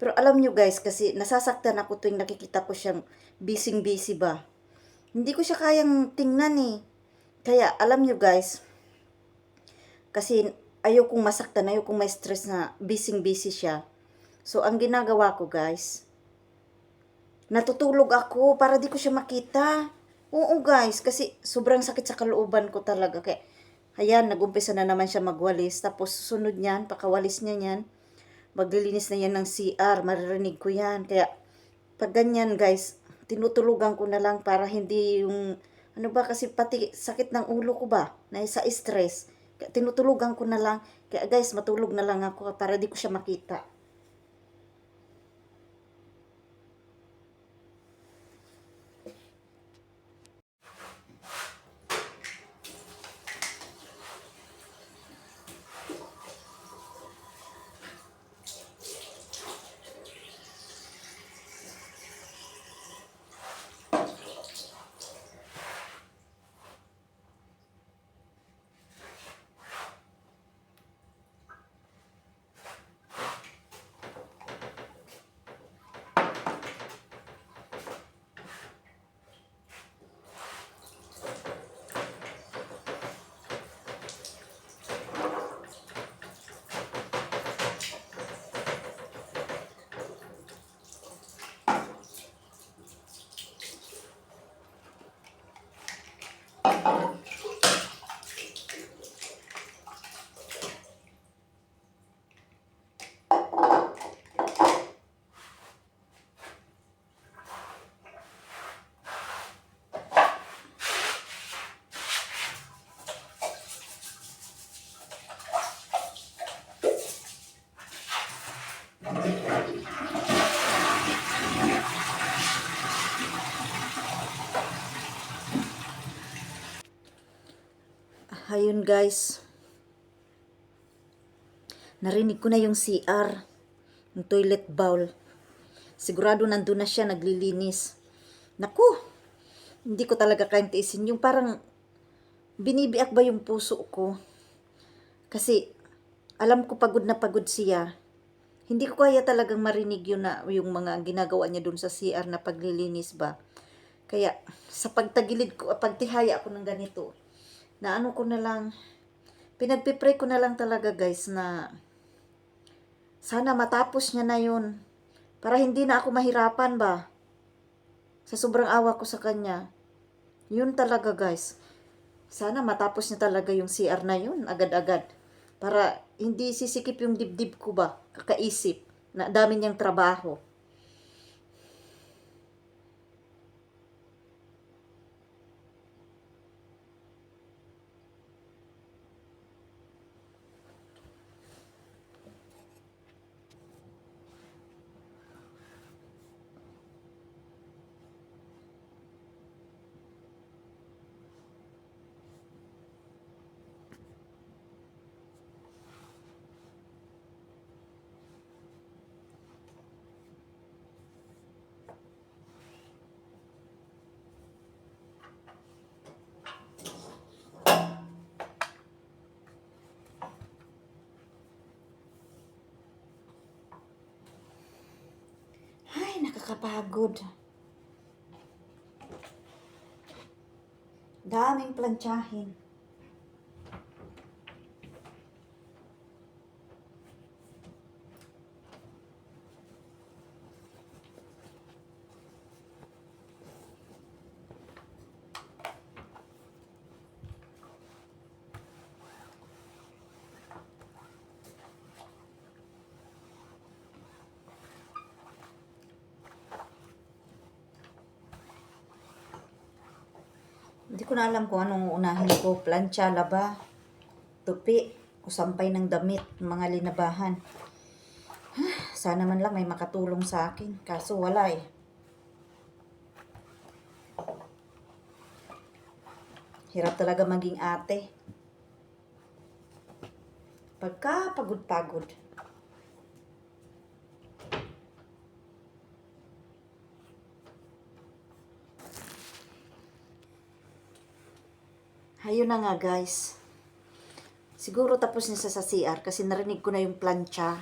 Pero alam nyo guys, kasi nasasaktan ako tuwing nakikita ko siyang busy-busy ba. Hindi ko siya kayang tingnan eh. Kaya alam nyo guys, kasi ayokong masaktan, ayokong may stress na busy-busy siya. So ang ginagawa ko guys, natutulog ako para di ko siya makita. Oo guys, kasi sobrang sakit sa kalooban ko talaga. Kaya, ayan, nag-umpisa na naman siya magwalis. Tapos susunod niyan, pakawalis niya niyan, maglilinis na yan ng CR. Maririnig ko yan. Kaya, pag ganyan guys, tinutulugan ko na lang para hindi yung, ano ba, kasi pati sakit ng ulo ko ba, na sa stress. Kaya tinutulugan ko na lang. Kaya guys, matulog na lang ako para di ko siya makita. Ayun guys, narinig ko na yung CR, yung toilet bowl. Sigurado nandun na siya naglilinis. Naku, hindi ko talaga kayang tiisin. Yung parang binibiak ba yung puso ko? Kasi alam ko pagod na pagod siya. Hindi ko kaya talagang marinig yun na yung mga ginagawa niya dun sa CR na paglilinis ba. Kaya sa pagtagilid ko, pagtihaya ako ng ganito, na ano ko na lang, pinagpipray ko na lang talaga guys na sana matapos niya na yun. Para hindi na ako mahirapan ba. Sa sobrang awa ko sa kanya. Yun talaga guys. Sana matapos niya talaga yung CR na yun agad-agad. Para hindi sisikip yung dibdib ko ba. Kakaisip na dami niyang trabaho. Ay, nakakapagod. Daming plantsahin. Hindi ko na alam kung anong unahin ko. Plancha, laba, tupi, o sampay ng damit, mga linabahan. Sana man lang may makatulong sa akin. Kaso wala eh. Hirap talaga maging ate. Pagka pagod-pagod. Ayun na nga guys. Siguro tapos niya sa CR kasi narinig ko na yung plancha.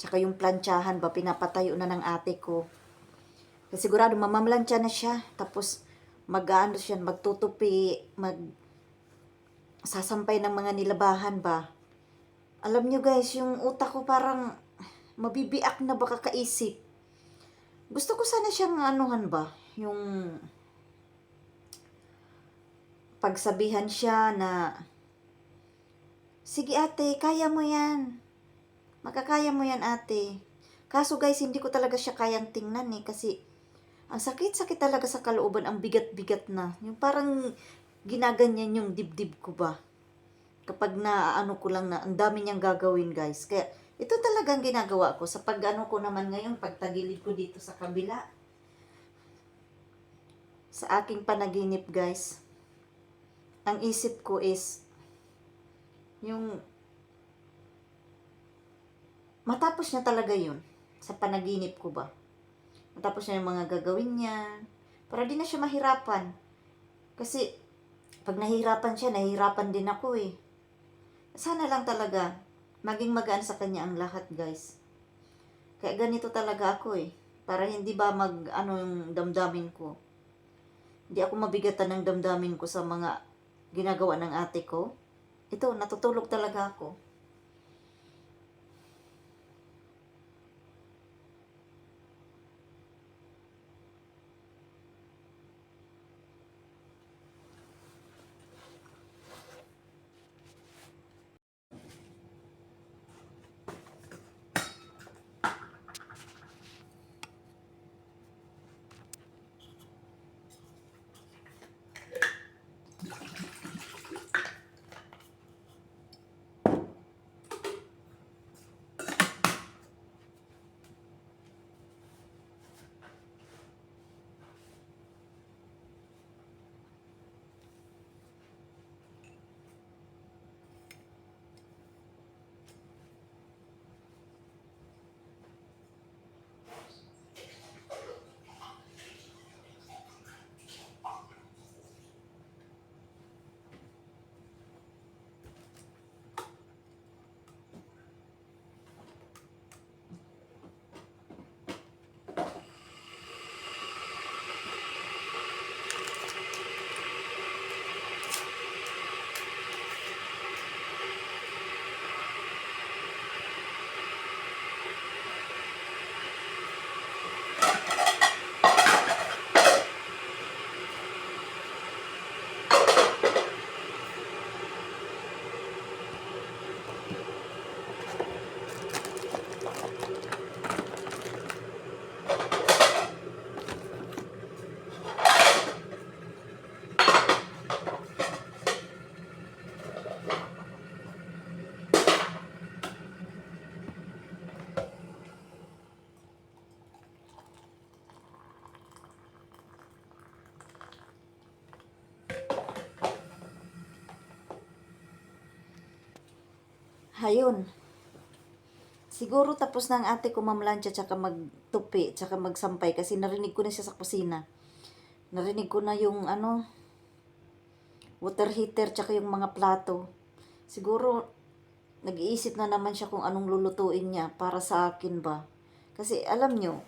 Tsaka yung plantsahan ba, pinapatayo na ng ate ko. Kasi sigurado mamamlansya na siya. Tapos mag-ano siya, magtutupi, sasampay ng mga nilabahan ba. Alam nyo guys, yung utak ko parang mabibiak na baka kaisip. Gusto ko sana siyang anuhan ba, yung pagsabihan siya na, sige ate, kaya mo yan. Makakaya mo yan ate. Kaso guys, hindi ko talaga siya kayang tingnan kasi ang sakit-sakit talaga sa kalooban, ang bigat-bigat na. Yung parang ginaganyan yung dibdib ko ba. Kapag naano ko lang na ang dami niyang gagawin guys. Kaya ito talagang ginagawa ko sa pag-ano ko naman ngayon, pagtagilid ko dito sa kabila. Sa aking panaginip guys, ang isip ko is yung matapos niya talaga yun sa panaginip ko ba. Matapos niya yung mga gagawin niya para di na siya mahirapan. Kasi pag nahihirapan siya, nahihirapan din ako Sana lang talaga maging magaan sa kanya ang lahat guys. Kaya ganito talaga ako para hindi ba mag-ano yung damdamin ko. Hindi ako mabigatan ng damdamin ko sa mga ginagawa ng ate ko. Ito, natutulog talaga ako. Ayun. Siguro tapos na ang ate ko mamlansya tsaka magtupi tsaka magsampay kasi narinig ko na siya sa kusina. Narinig ko na yung water heater tsaka yung mga plato. Siguro nag-iisip na naman siya kung anong lulutuin niya para sa akin ba. Kasi alam nyo,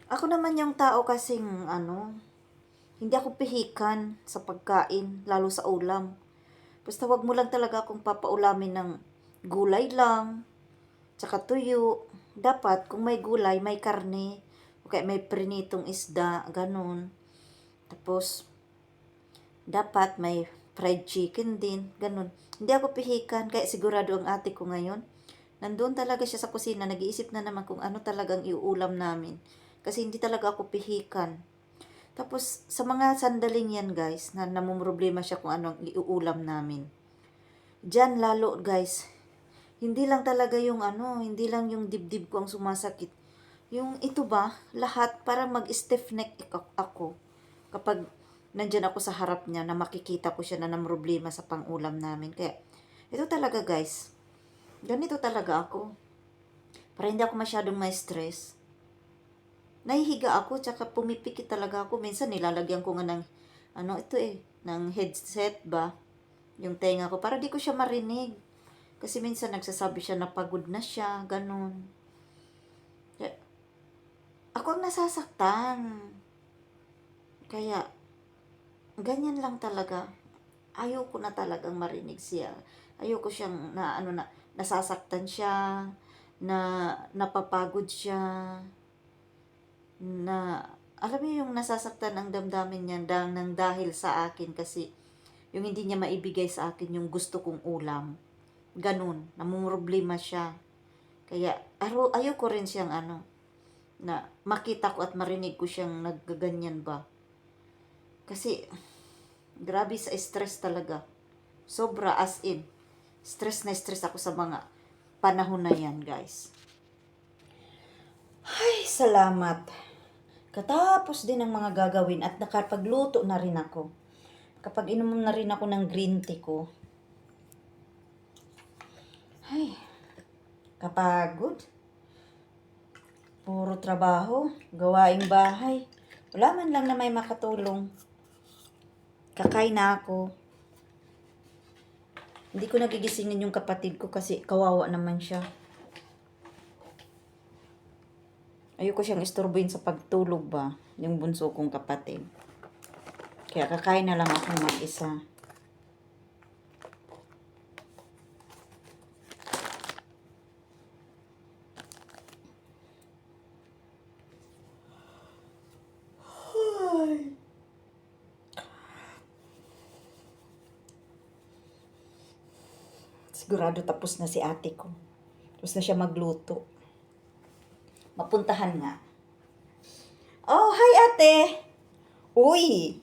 ako naman yung tao kasing hindi ako pihikan sa pagkain, lalo sa ulam. Basta wag mo lang talaga akong papaulamin ng gulay lang, tsaka tuyo. Dapat, kung may gulay, may karne, o kaya may prinitong isda, ganun. Tapos, dapat may fried chicken din, ganun. Hindi ako pihikan, kaya sigurado ang ate ko ngayon. Nandun talaga siya sa kusina, nag-iisip na naman kung ano talagang iuulam namin. Kasi hindi talaga ako pihikan. Tapos, sa mga sandaling yan guys, na namumroblema siya kung anong iuulam namin. Diyan lalo guys, hindi lang talaga yung hindi lang yung dibdib ko ang sumasakit. Yung ito ba, lahat para mag-stiff neck ako. Kapag nandyan ako sa harap niya na makikita ko siya na namroblema sa pangulam namin. Kaya, ito talaga guys, ganito talaga ako. Para hindi ako masyadong may stress. Nahihiga ako, tsaka pumipikit talaga ako. Minsan nilalagyan ko nga ng, ng headset ba, yung tenga ko, para di ko siya marinig. Kasi minsan nagsasabi siya na pagod na siya, ganun. Ako ang nasasaktan. Kaya, ganyan lang talaga. Ayoko na talagang marinig siya. Ayoko siyang nasasaktan siya, na napapagod siya, na alam mo yung nasasaktan ang damdamin niya dahil sa akin kasi yung hindi niya maibigay sa akin yung gusto kong ulam. Ganun, namumroblema siya. Kaya ayoko rin siyang na makita ko at marinig ko siyang naggaganyan ba. Kasi grabe sa stress talaga. Sobra as in. Stress na stress ako sa mga panahon na yan, guys. Ay, salamat. Katapos din ang mga gagawin at nakapagluto na rin ako. Kapag inom na rin ako ng green tea ko. Ay, kapagod. Puro trabaho, gawaing bahay. Wala man lang na may makatulong. Kakain na ako. Hindi ko nagigisingin yung kapatid ko kasi kawawa naman siya. Ayoko siyang istorbohin sa pagtulog ba, yung bunso kong kapatid. Kaya kakain na lang ako mag-isa. Sigurado tapos na si ate ko. Tapos na siya magluto. Mapuntahan nga. Oh, hi ate! Uy!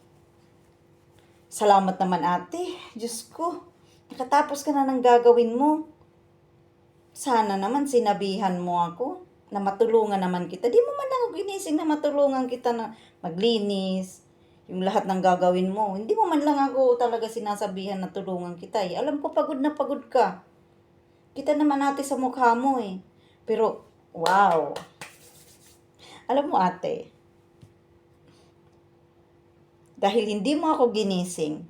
Salamat naman ate. Diyos ko. Nakatapos ka na ng gagawin mo. Sana naman sinabihan mo ako na matulungan naman kita. Di mo man ako ginising na matulungan kita na maglinis. Yung lahat ng gagawin mo. Hindi mo man lang ako talaga sinasabihan na tulungan kita eh. Alam ko pagod na pagod ka. Kita naman natin sa mukha mo eh. Pero, wow. Alam mo ate, dahil hindi mo ako ginising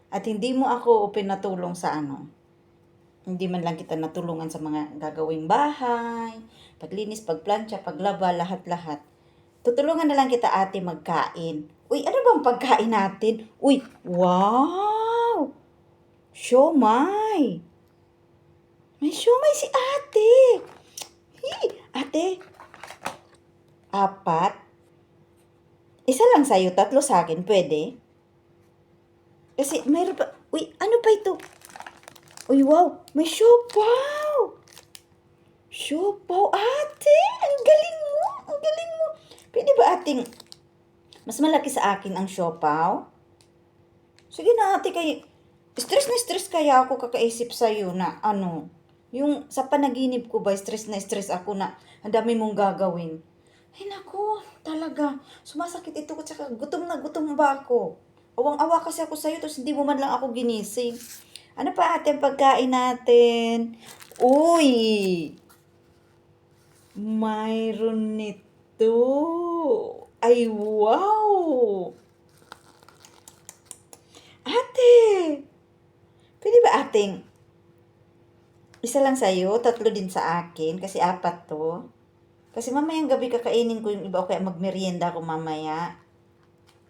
at hindi mo ako pinatulong sa hindi man lang kita natulungan sa mga gagawing bahay, paglinis, pagplantsa, paglaba, lahat-lahat. Tutulungan na lang kita ate magkain. Uy, ano bang pagkain natin? Uy, wow! Siomay! May siomay si ate! Ate, 4? Isa lang sa'yo, 3 sa akin, pwede? Kasi mayroon pa, uy, ano pa ito? Uy, wow, may siopaw! Siopaw, ate! Ang galing mo! Ang galing mo! Pwede ba ating, mas malaki sa akin ang siopaw? Sige na ate, stress na stress kaya ako kakaisip sa'yo na yung sa panaginip ko ba, stress na stress ako na ang dami mong gagawin. Ay naku, talaga. Sumasakit ito ko tsaka gutom na gutom ba ako? Awang-awa kasi ako sa'yo tapos hindi mo man lang ako ginising. Ano pa ate ang pagkain natin? Uy! Mayroon nito. Ay wow! Ate! Pwede ba ating isa lang sa'yo, 3 din sa akin, kasi 4 to. Kasi mamayang gabi kakainin ko yung iba o kaya magmerienda ako mamaya.